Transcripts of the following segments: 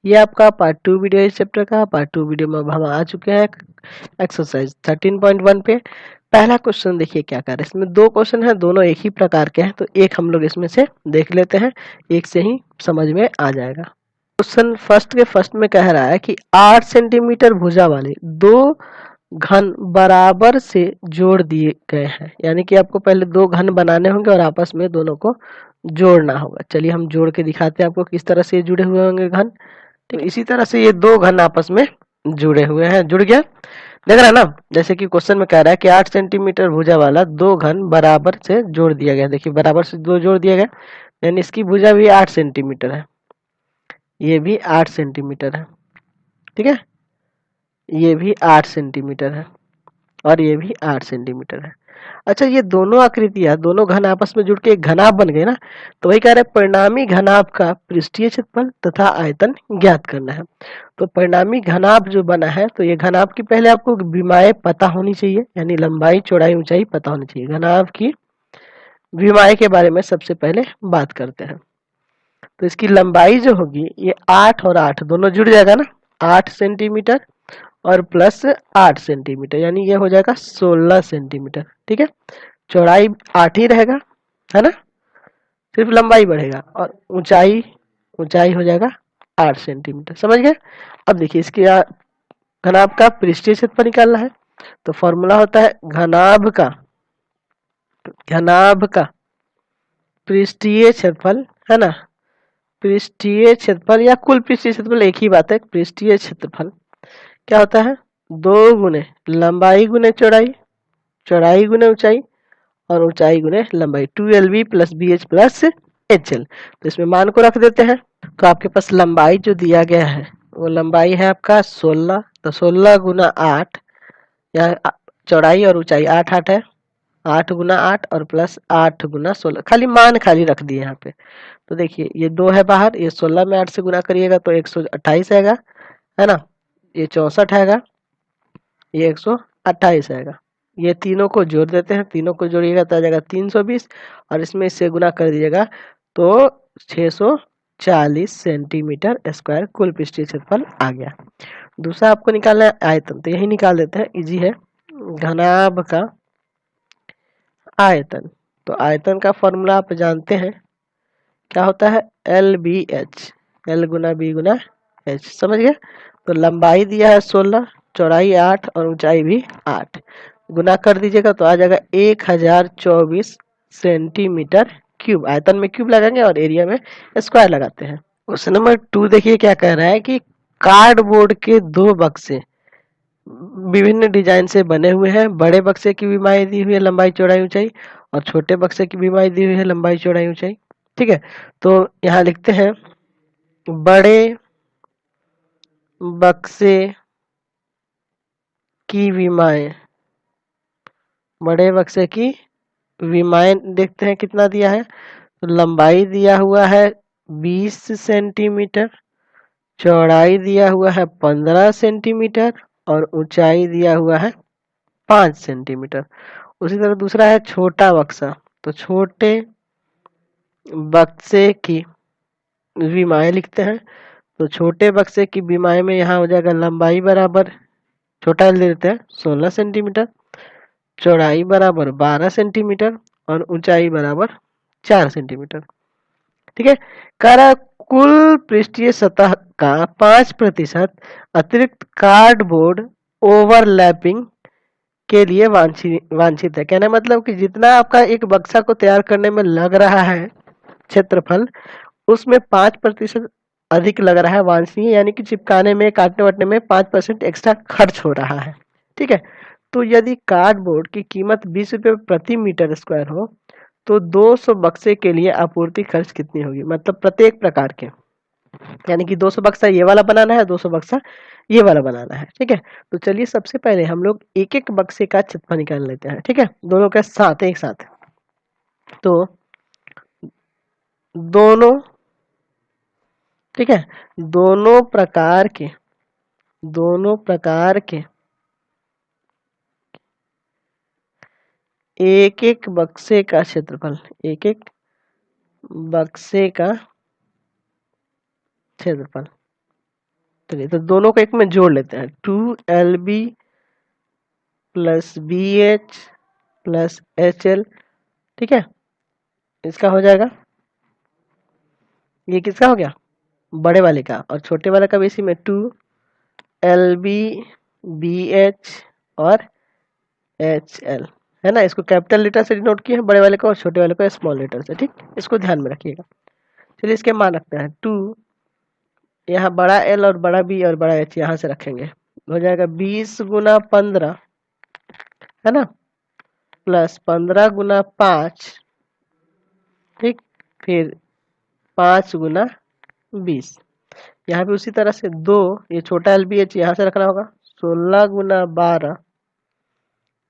ये आपका part 2 video इस चैप्टर का। पार्ट 2 वीडियो में अब हम आ चुके हैं एक्सरसाइज 13.1 पे। पहला क्वेश्चन देखिए क्या कर रहे हैं। इसमें दो क्वेश्चन हैं, दोनों एक ही प्रकार के हैं, तो एक हम लोग इसमें से देख लेते हैं, एक से ही समझ में आ जाएगा। क्वेश्चन फर्स्ट में कह रहा है कि 8 सेंटीमीटर भुजा वाले दो घन बराबर से जोड़ दिए गए हैं, यानी कि आपको पहले दो घन बनाने होंगे और आपस में दोनों को जोड़ना होगा। चलिए हम जोड़ के दिखाते हैं आपको किस तरह से जुड़े हुए होंगे घन। तो इसी तरह से ये दो घन आपस में जुड़े हुए हैं। जुड़ गया, देख रहा है ना। जैसे कि क्वेश्चन में कह रहा है कि 8 सेंटीमीटर भुजा वाला दो घन बराबर से जोड़ दिया गया। देखिए बराबर से दो जोड़ दिया गया, यानी इसकी भुजा भी 8 सेंटीमीटर है, ये भी 8 सेंटीमीटर है, ठीक है। ये भी 8 सेंटीमीटर है और ये भी 8 सेंटीमीटर है। अच्छा, ये दोनों आकृतियां, दोनों घन आपस में जुड़ के एक घनाभ बन गए ना। तो वही कह रहे हैं परिणामी घनाभ का पृष्ठीय क्षेत्रफल तथा आयतन ज्ञात करना है। तो परिणामी घनाभ जो बना है, तो ये घनाभ की पहले आपको विमाएं पता होनी चाहिए, यानी लंबाई चौड़ाई ऊंचाई पता होनी चाहिए। घनाभ की विमाएं के बारे में सबसे पहले बात करते हैं। तो इसकी लंबाई जो होगी ये 8 और 8 दोनों जुड़ जाएगा ना, 8 सेंटीमीटर और प्लस 8 सेंटीमीटर, यानी ये हो जाएगा 16 सेंटीमीटर, ठीक है। चौड़ाई 8 ही रहेगा, है ना, सिर्फ लंबाई बढ़ेगा, और ऊंचाई ऊंचाई हो जाएगा 8 सेंटीमीटर। समझ गए। अब देखिए इसकी घनाभ का पृष्ठीय क्षेत्रफल निकालना है। तो फॉर्मूला होता है घनाभ का पृष्ठीय क्षेत्रफल, है ना। पृष्ठीय क्षेत्रफल या कुल पृष्ठीय क्षेत्रफल एक ही बात है। पृष्ठीय क्षेत्रफल क्या होता है, 2 गुने लंबाई गुने चौड़ाई, चौड़ाई गुने ऊंचाई, और ऊंचाई गुने लंबाई, 2lb plus bh plus hl। तो इसमें मान को रख देते हैं। तो आपके पास लंबाई जो दिया गया है वो लंबाई है आपका 16, तो 16 गुना 8, या चौड़ाई और ऊंचाई 8 8 है, 8 गुना 8 और प्लस 8 गुना 16, खाली मान खाली रख दिए यहाँ पे। तो देखिए ये 2 है बाहर, ये 16 में 8 से गुना करिएगा तो 128 आएगा, है ना। ये 64 आएगा, ये 128 आएगा। ये तीनों को जोड़ देते हैं, तीनों को जोड़िएगा तो आ जाएगा 320, और इसमें इससे गुना कर दीजिएगा तो 640 सेंटीमीटर स्क्वायर कुल पृष्ठीय क्षेत्रफल आ गया। दूसरा आपको निकालना है आयतन, तो यही निकाल देते हैं, इजी है। घनाभ का आयतन, तो आयतन का फॉर्मूला आप जानते हैं, क्या होता है, LBH, L गुना B गुना H। समझ गए। तो लंबाई दिया है 16, चौड़ाई 8 और ऊंचाई भी 8, गुना कर दीजिएगा तो आ जाएगा 1024 सेंटीमीटर क्यूब। आयतन में क्यूब लगाएंगे और एरिया में स्क्वायर लगाते हैं। क्वेश्चन नंबर 2 देखिए क्या कह रहा है कि कार्डबोर्ड के दो बक्से विभिन्न डिजाइन से बने हुए हैं। बड़े बक्से की विमाएं दी हुई है लंबाई चौड़ाई ऊंचाई, और छोटे बक्से की विमाएं दी हुई है लंबाई चौड़ाई ऊंचाई, ठीक है। तो यहाँ लिखते हैं बड़े बक्से की विमाएं, बड़े बक्से की विमाएं देखते हैं कितना दिया है। तो लंबाई दिया हुआ है 20 सेंटीमीटर, चौड़ाई दिया हुआ है 15 सेंटीमीटर, और ऊंचाई दिया हुआ है 5 सेंटीमीटर। उसी तरह दूसरा है छोटा बक्सा, तो छोटे बक्से की विमाएं लिखते हैं। तो छोटे बक्से की विमाएं में यहाँ हो जाएगा लंबाई बराबर, छोटा ले लेते हैं 16 सेंटीमीटर, चौड़ाई बराबर 12 सेंटीमीटर, और ऊंचाई बराबर 4 सेंटीमीटर, ठीक है। कह रहा कुल पृष्ठीय सतह का 5% अतिरिक्त कार्डबोर्ड ओवरलैपिंग के लिए वांछित है। कहने मतलब कि जितना आपका एक बक्सा को तैयार करने में लग रहा है क्षेत्रफल, उसमें 5% अधिक लग रहा है वांछनीय, यानी कि चिपकाने में काटने वाटने में 5% एक्स्ट्रा खर्च हो रहा है, ठीक है। तो यदि कार्डबोर्ड की कीमत 20 रुपये प्रति मीटर स्क्वायर हो तो 200 बक्से के लिए आपूर्ति खर्च कितनी होगी, मतलब प्रत्येक प्रकार के, यानी कि 200 बक्सा ये वाला बनाना है, 200 बक्सा ये वाला बनाना है, ठीक है। तो चलिए सबसे पहले हम लोग एक एक बक्से का क्षेत्रफल निकाल लेते हैं, ठीक है, दोनों के साथ एक साथ। तो दोनों, ठीक है, दोनों प्रकार के एक एक बक्से का क्षेत्रफल, एक एक बक्से का क्षेत्रफल चलिए तो दोनों को एक में जोड़ लेते हैं, 2LB plus BH plus HL, ठीक है। इसका हो जाएगा, ये किसका हो गया, बड़े वाले का, और छोटे वाले का भी इसी में 2LB BH और HL, है ना। इसको कैपिटल लेटर से डिनोट किया है बड़े वाले को, और छोटे वाले को स्मॉल लेटर से, ठीक। इसको ध्यान में रखिएगा। चलिए इसके मान रखते हैं 2, यहाँ बड़ा L और बड़ा B और बड़ा H यहाँ से रखेंगे, हो जाएगा 20 गुना 15, है ना, प्लस 15 गुना 5, ठीक, फिर 5 गुना 20। यहाँ पे उसी तरह से 2, ये छोटा LBH यहाँ से रखना होगा, 16 गुना 12,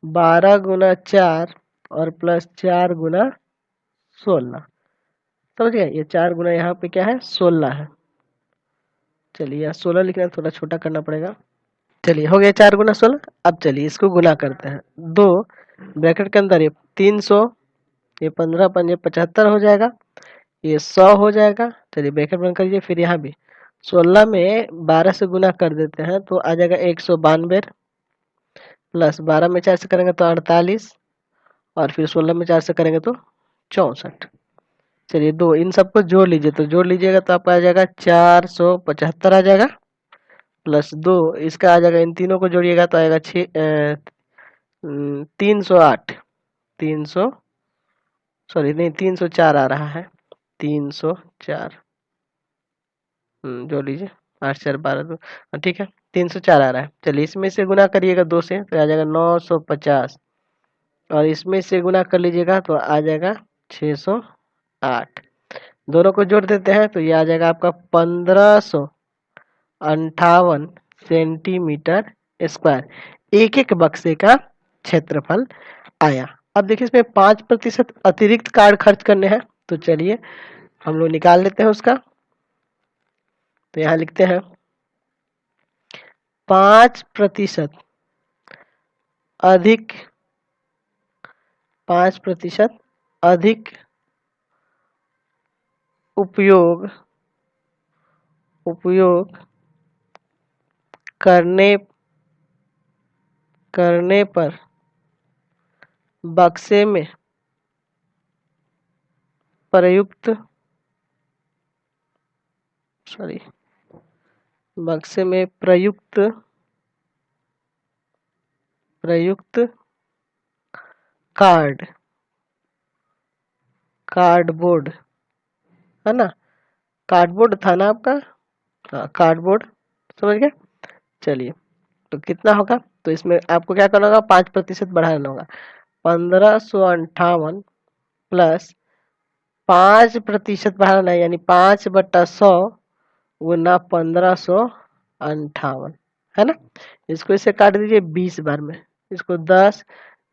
12 गुना 4 और प्लस 4 गुना 16, समझ गए। ये 4 गुना यहाँ पे क्या है, 16 है। चलिए यहाँ 16 लिखना थोड़ा छोटा करना पड़ेगा। चलिए हो गया 4 गुना 16। अब चलिए इसको गुना करते हैं, 2 ब्रैकेट के अंदर ये 300, ये 15 पंजे 75 हो जाएगा, ये 100 हो जाएगा। चलिए ब्रैकेट बंद करिए, फिर यहाँ भी 16 में 12 से गुना कर देते हैं तो आ जाएगा 192, प्लस 12 में 4 से करेंगे तो 48, और फिर 16 में 4 से करेंगे तो 64। चलिए दो इन सबको जोड़ लीजिए, तो जोड़ लीजिएगा तो आपका आ जाएगा 475 आ जाएगा, प्लस 2 इसका आ जाएगा, इन तीनों को जोड़िएगा तो आएगा 308, 300 सॉरी नहीं 304 आ रहा है, 304, जोड़ लीजिए, 8 4 12 2, ठीक है 304 आ रहा है। चलिए इसमें से गुना करिएगा 2 से तो आ जाएगा 950, और इसमें से गुना कर लीजिएगा तो आ जाएगा 608। दोनों को जोड़ देते हैं तो ये आ जाएगा आपका 1558 सेंटीमीटर स्क्वायर, एक एक बक्से का क्षेत्रफल आया। अब देखिए इसमें 5% अतिरिक्त कार्ड खर्च करने हैं, तो चलिए हम लोग निकाल लेते हैं उसका। तो यहाँ लिखते हैं 5% अधिक, 5% अधिक उपयोग करने पर बक्से में प्रयुक्त कार्डबोर्ड, है ना, कार्डबोर्ड था ना आपका, हाँ कार्डबोर्ड, समझ गए। चलिए तो कितना होगा, तो इसमें आपको क्या करना होगा, 5% बढ़ाना होगा, 1558 प्लस 5% बढ़ाना है, यानी 5/100 गुना 1558, है ना। इसको इसे काट दीजिए 20 बार में, इसको 10,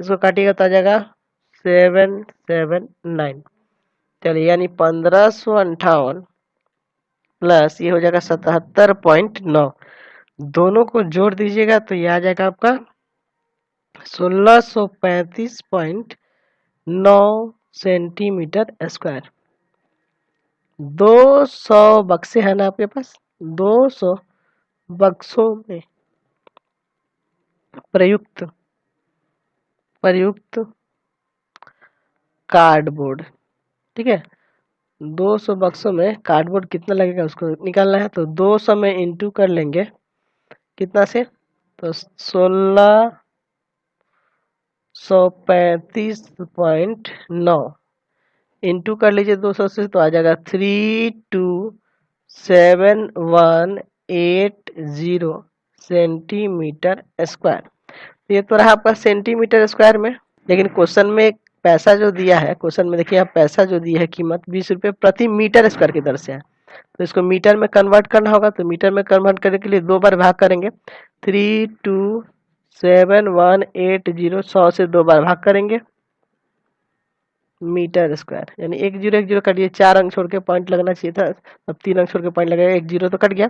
इसको काटिएगा तो आ जाएगा 779। चलिए यानी 1558 प्लस ये हो जाएगा 77.9, दोनों को जोड़ दीजिएगा तो ये आ जाएगा आपका 1635.9 सेंटीमीटर स्क्वायर। 200 बक्से है ना आपके पास, 200 बक्सों में प्रयुक्त कार्डबोर्ड, ठीक है, 200 बक्सों में कार्डबोर्ड कितना लगेगा उसको निकालना है, तो 200 में इंटू कर लेंगे कितना से, तो 1635.9 इंटू कर लीजिए 200 से तो आ जाएगा 327,180 सेंटीमीटर स्क्वायर। तो ये तो रहा आपका सेंटीमीटर स्क्वायर में, लेकिन क्वेश्चन में पैसा जो दिया है, क्वेश्चन में देखिए आप पैसा जो दिया है कीमत 20 रुपये प्रति मीटर स्क्वायर की दर से है, तो इसको मीटर में कन्वर्ट करना होगा। तो मीटर में कन्वर्ट करने के लिए 2 बार भाग करेंगे, 327,180 100 से 2 बार भाग करेंगे मीटर स्क्वायर, यानी 1 0 1 0 कट गया, 4 अंक छोड़ के पॉइंट लगना चाहिए था, अब 3 अंक छोड़ के पॉइंट लगेगा, 1 0 तो कट गया,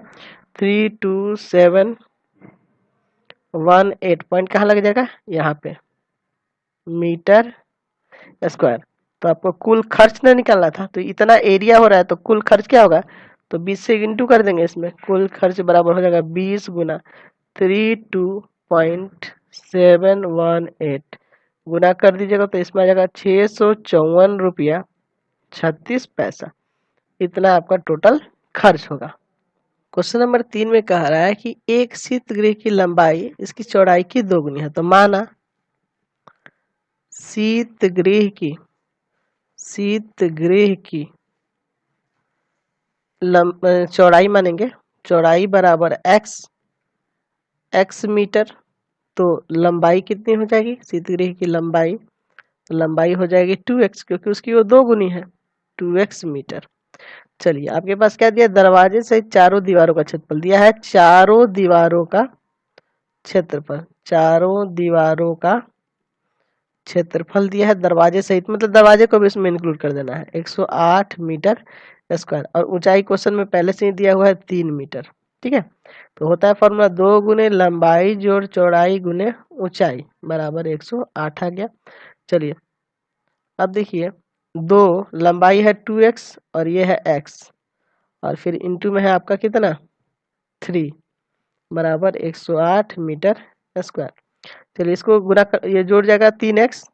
32718 पॉइंट कहाँ लग जाएगा, यहाँ पे मीटर स्क्वायर। तो आपको कुल खर्च ना निकालना था, तो इतना एरिया हो रहा है तो कुल खर्च क्या होगा, तो 20 से इंटू कर देंगे, इसमें कुल खर्च बराबर हो जाएगा 20 गुना 32.718 गुना कर दीजिएगा तो इसमें आ जाएगा 654 रुपया 36 पैसा। इतना आपका टोटल खर्च होगा। क्वेश्चन नंबर 3 में कह रहा है कि एक शीत गृह की लंबाई इसकी चौड़ाई की दोगुनी है। तो माना शीत गृह की चौड़ाई मानेंगे, चौड़ाई बराबर x मीटर, तो लंबाई कितनी हो जाएगी शीत गृह की लंबाई? तो लंबाई हो जाएगी 2x, क्योंकि उसकी वो दोगुनी है 2x मीटर। चलिए आपके पास क्या दिया, दरवाजे से चारों दीवारों का क्षेत्रफल दिया है, चारों दीवारों का क्षेत्रफल, चारों दीवारों का क्षेत्रफल दिया है दरवाजे सहित, मतलब दरवाजे को भी इसमें इंक्लूड कर देना है, 108 मीटर स्क्वायर। और ऊंचाई क्वेश्चन में पहले से ही दिया हुआ है 3 मीटर। ठीक है, तो होता है फॉर्मूला 2 गुने लंबाई जोड़ चौड़ाई गुने ऊंचाई बराबर 108 आ गया। चलिए अब देखिए, दो लंबाई है 2x और ये है x, और फिर इंटू में है आपका कितना 3 बराबर 108 मीटर स्क्वायर। चलिए इसको गुना कर, ये जोड़ जाएगा 3x,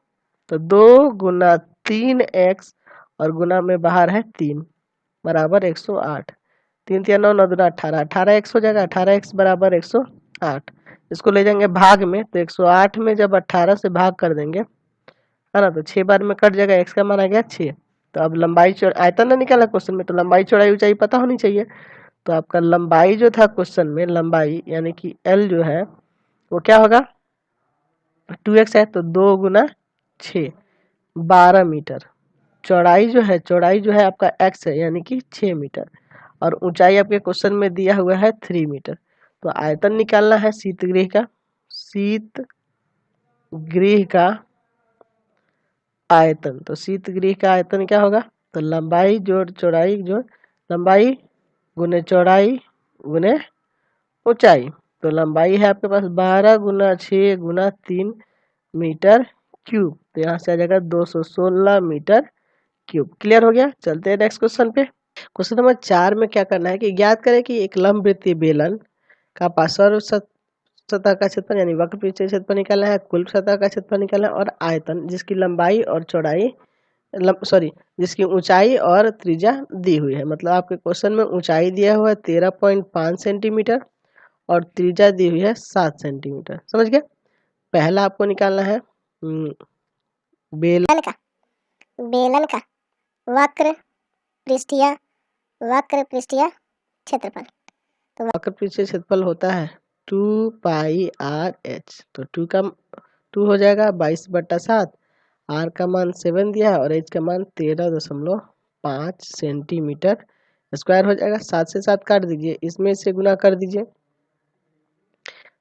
तो 2 गुना 3x और गुना में बाहर है 3 बराबर 108। 3 3 9 9 दूना 18, 18x हो जाएगा, 18x बराबर 108। इसको ले जाएंगे भाग में, तो 108 में जब 18 से भाग कर देंगे है ना, तो 6 बार में कट जाएगा, x का मान आ गया 6। तो अब लंबाई चौड़ाई आयतन ना निकाला क्वेश्चन में, तो लंबाई चौड़ाई ऊंचाई पता होनी चाहिए। तो आपका लंबाई जो था क्वेश्चन में, लंबाई यानी कि L जो है वो क्या होगा, 2x है तो 2 गुना 6 12 मीटर। चौड़ाई जो है आपका x है यानी कि 6 मीटर, और ऊंचाई आपके क्वेश्चन में दिया हुआ है 3 मीटर। तो आयतन निकालना है शीत गृह का आयतन। तो शीत गृह का आयतन क्या होगा, तो लंबाई जोड़ चौड़ाई जोड़ लंबाई गुने चौड़ाई गुने ऊंचाई। तो लंबाई है आपके पास 12 गुना 6 गुना 3 मीटर क्यूब, तो यहाँ से आ जाएगा 216 मीटर क्यूब। क्लियर हो गया। चलते हैं नेक्स्ट क्वेश्चन पे। क्वेश्चन नंबर 4 में क्या करना है कि ज्ञात करें कि एक लंबवृत्तीय बेलन का पार्श्व सतह का क्षेत्रफल यानी वक्र पृष्ठ क्षेत्रफल निकालना है, कुल सतह का क्षेत्रफल निकालना है, और आयतन जिसकी लंबाई और चौड़ाई जिसकी ऊंचाई और त्रिज्या दी हुई है। मतलब आपके क्वेश्चन में ऊंचाई दिया हुआ है 13.5 सेंटीमीटर और त्रिज्या दी हुई है 7 सेंटीमीटर। समझ गए। पहला आपको निकालना है बेलन का वक्र पृष्ठीय क्षेत्रफल। तो वक्र पृष्ठीय क्षेत्रफल होता है 2πr/h। तो 2 हो जाएगा 22/7, r का मान 7 दिया है और h का मान 13.5 सेंटीमीटर स्क्वायर हो जाएगा। 7 से 7 काट दीजिए, इसमें से गुना कर दीजिए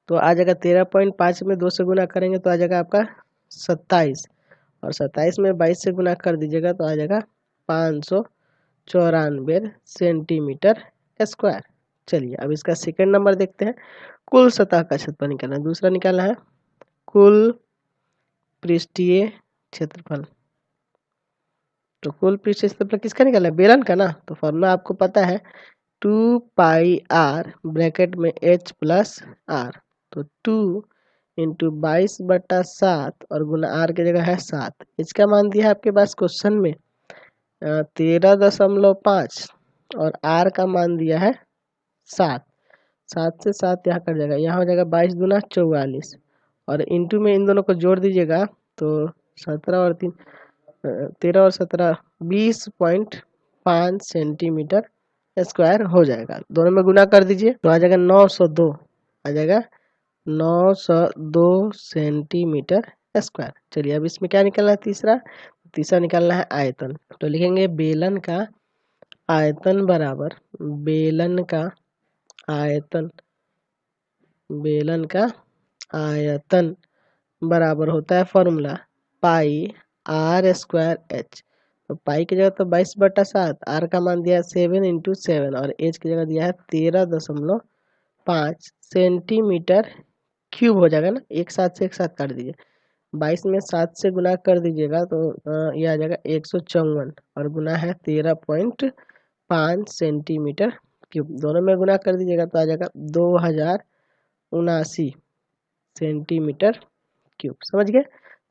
तो आ जाएगा 13.5 में 2 से गुना करेंगे तो आ जाएगा आपका 27, और 27 में 22 से गुना कर दीजिएगा तो आ जाएगा 594 सेंटीमीटर स्क्वायर। चलिए अब इसका सेकंड नंबर देखते हैं। कुल सतह का क्षेत्रफल निकालना है, दूसरा निकालना है कुल पृष्ठीय क्षेत्रफल। तो कुल पृष्ठीय क्षेत्रफल किसका निकालना है, बेलन का ना। तो फॉर्मूला आपको पता है 2πr ब्रैकेट में h प्लस r, तो 2 इंटू 22/7 और गुना r की जगह है 7। इसका मान दिया है आपके पास क्वेश्चन में 13.5 और r का मान दिया है 7। 7 से 7 यहाँ कट जाएगा, यहाँ हो जाएगा 22 दूना 44, और इंटू में इन दोनों को जोड़ दीजिएगा तो 17 और 3 13 और 17 20.5 सेंटीमीटर स्क्वायर हो जाएगा। दोनों में गुना कर दीजिए तो आ जाएगा 902, आ जाएगा 902 सेंटीमीटर स्क्वायर। चलिए अब इसमें क्या निकलना है, तीसरा निकालना है आयतन। तो लिखेंगे बेलन का आयतन बराबर बेलन का आयतन बराबर होता है फॉर्मूला πr²h। तो पाई की जगह तो 22/7, आर का मान दिया है 7 इंटू 7 और एच की जगह दिया है 13.5 सेंटीमीटर क्यूब हो जाएगा ना। एक साथ काट दीजिए, 22 में 7 से गुना कर दीजिएगा तो ये आ जाएगा 154 और गुना है 5 सेंटीमीटर क्यूब, दोनों में गुना कर दीजिएगा तो आ जाएगा 2079 सेंटीमीटर क्यूब। समझ गए।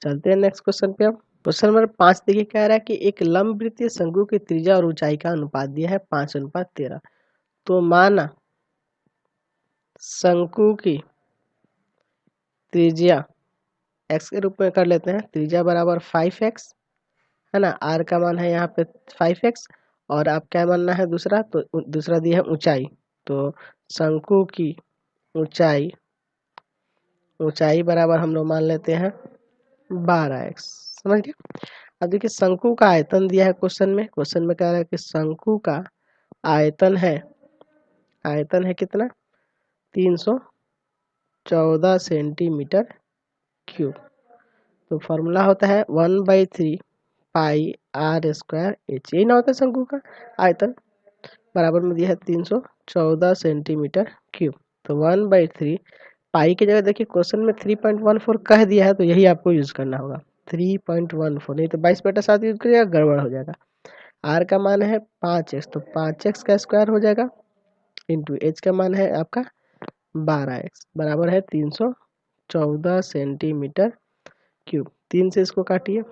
चलते हैं नेक्स्ट क्वेश्चन पे। अब क्वेश्चन नंबर 5 देखिए, कह रहा है कि एक लंबवृत्तीय शंकु की त्रिज्या और ऊंचाई का अनुपात दिया है 5:13। तो माना शंकु की त्रिज्या x के रूप में कर लेते हैं, त्रिज्या बराबर 5x है ना, r का मान है यहाँ पे 5x, और आप क्या मानना है दूसरा, तो दूसरा दिया है ऊंचाई, तो शंकु की ऊंचाई बराबर हम लोग मान लेते हैं 12x। समझ गए। अब देखिए शंकु का आयतन दिया है क्वेश्चन में कह रहा है कि शंकु का आयतन है कितना, 314 सेंटीमीटर क्यूब। तो फॉर्मूला होता है 1/3 पाई r स्क्वायर h, यही ना होता है शंकु का आयतन, बराबर में दिया है 314 सेंटीमीटर क्यूब। तो 1/3 पाई की जगह देखिए क्वेश्चन में 3.14 कह दिया है, तो यही आपको यूज करना होगा 3.14, नहीं तो 22/7 यूज करिएगा गड़बड़ हो जाएगा। r का मान है 5x, तो 5x का स्क्वायर हो जाएगा, इंटू h का मान है आपका 12x, बराबर है 314 सेंटीमीटर क्यूब। 3 से इसको काटिए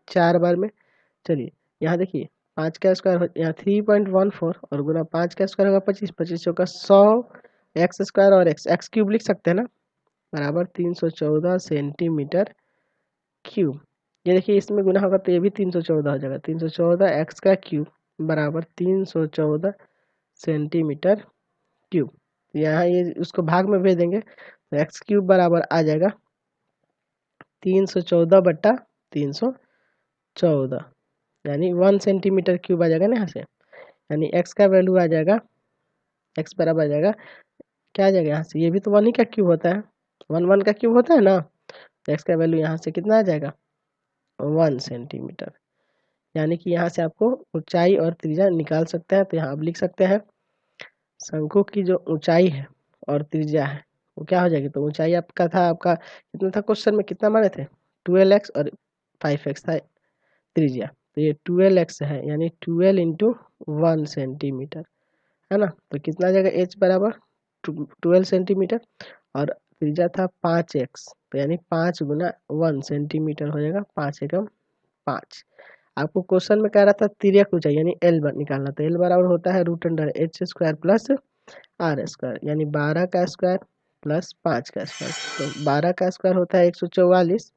4 बार में। चलिए यहाँ देखिए 5 का स्क्वायर यहाँ 3.14 और गुना 5 का स्क्वायर होगा 25, 25 का 100 एक्स स्क्वायर और एक्स क्यूब लिख सकते हैं ना, बराबर 314 सेंटीमीटर क्यूब। ये देखिए इसमें गुना होगा तो ये भी 314 हो जाएगा, 314 एक्स का क्यूब बराबर 314 सेंटीमीटर क्यूब। यहाँ ये उसको भाग में भेज देंगे तो एक्स क्यूब बराबर आ जाएगा 314/314, यानी 1 सेंटीमीटर क्यूब आ जाएगा ना यहाँ से, यानी एक्स का वैल्यू आ जाएगा, एक्स बराबर आ जाएगा, क्या आ जाएगा यहाँ से, ये भी तो 1 ही का क्यूब होता है, 1 का क्यूब होता है ना, तो एक्स का वैल्यू यहाँ से कितना आ जाएगा 1 सेंटीमीटर। यानी कि यहाँ से आपको ऊंचाई और त्रिज्या निकाल सकते हैं। तो यहाँ आप लिख सकते हैं शंकु की जो ऊंचाई है और त्रिज्या है वो क्या हो जाएगी, तो ऊंचाई आपका था, आपका कितना था क्वेश्चन में, कितना माने थे 12x और 5x था त्रिज्या, तो ये 12x है, यानी 12 इंटू 1 सेंटीमीटर है ना, तो कितना आ जाएगा h बराबर 12 सेंटीमीटर, और त्रिज्या था 5x, तो यानी 5 गुना 1 सेंटीमीटर हो जाएगा, 5 एकम 5। आपको क्वेश्चन में कह रहा था तिर्यक ऊंचाई यानी एल निकालना, तो एल बराबर होता है √h² प्लस r स्क्वायर, यानी 12 का स्क्वायर प्लस 5 का स्क्वायर, तो 12 का स्क्वायर होता है 144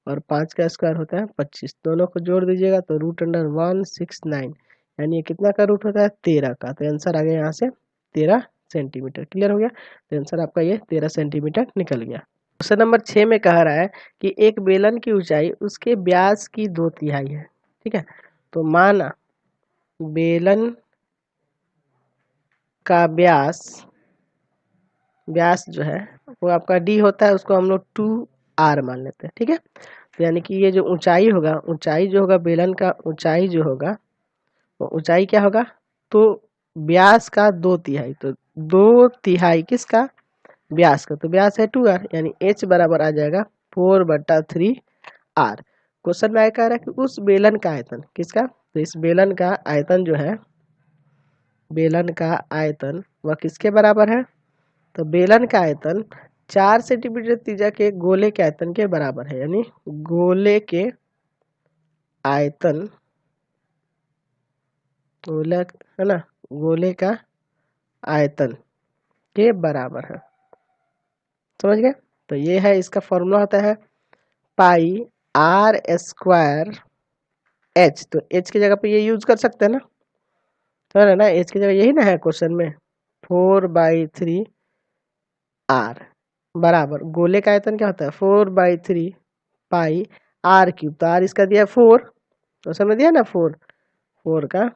और 5 का स्क्वायर होता है 25, दोनों को जोड़ दीजिएगा तो √169, यानी ये कितना का रूट होता है 13 का, तो आंसर आ गया यहाँ से 13 सेंटीमीटर। क्लियर हो गया, तो आंसर आपका ये 13 सेंटीमीटर निकल गया। क्वेश्चन नंबर 6 में कह रहा है कि एक बेलन की ऊंचाई उसके व्यास की 2/3 है। ठीक है, तो माना बेलन का व्यास जो है वो आपका d होता है, उसको हम लोग 2r मान लेते हैं। ठीक है, तो यानी कि ये जो ऊंचाई होगा, बेलन का ऊंचाई जो होगा वो ऊंचाई क्या होगा, तो व्यास का 2/3, तो 2/3 किसका, व्यास का, तो व्यास है 2r, यानी h बराबर आ जाएगा 4/3r। क्वेश्चन में कह रहा है कि उस बेलन का आयतन किसका, तो इस बेलन का आयतन जो है, वह किसके बराबर है, तो बेलन का आयतन 4 सेंटीमीटर त्रिज्या के गोले के आयतन के बराबर है, यानी गोले के आयतन, है ना, गोले का आयतन के बराबर है। समझ गए। तो ये है, इसका फॉर्मूला होता है पाई r² h, तो h की जगह पे ये यूज कर सकते हैं ना, तो है ना, h की जगह यही ना है क्वेश्चन में 4/3 r बराबर गोले का आयतन क्या होता है 4/3 पाई r³, तो r इसका दिया 4, तो समझ दिया ना 4 का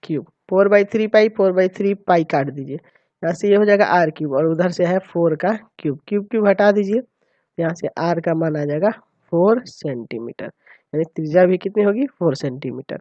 क्यूब, 4/3 पाई 4/3 पाई काट दीजिए, यहाँ से ये हो जाएगा r³ और उधर से है 4 का क्यूब हटा दीजिए, यहाँ से r का मान आ जाएगा 4 सेंटीमीटर, यानी त्रिज्या भी कितनी होगी 4 सेंटीमीटर।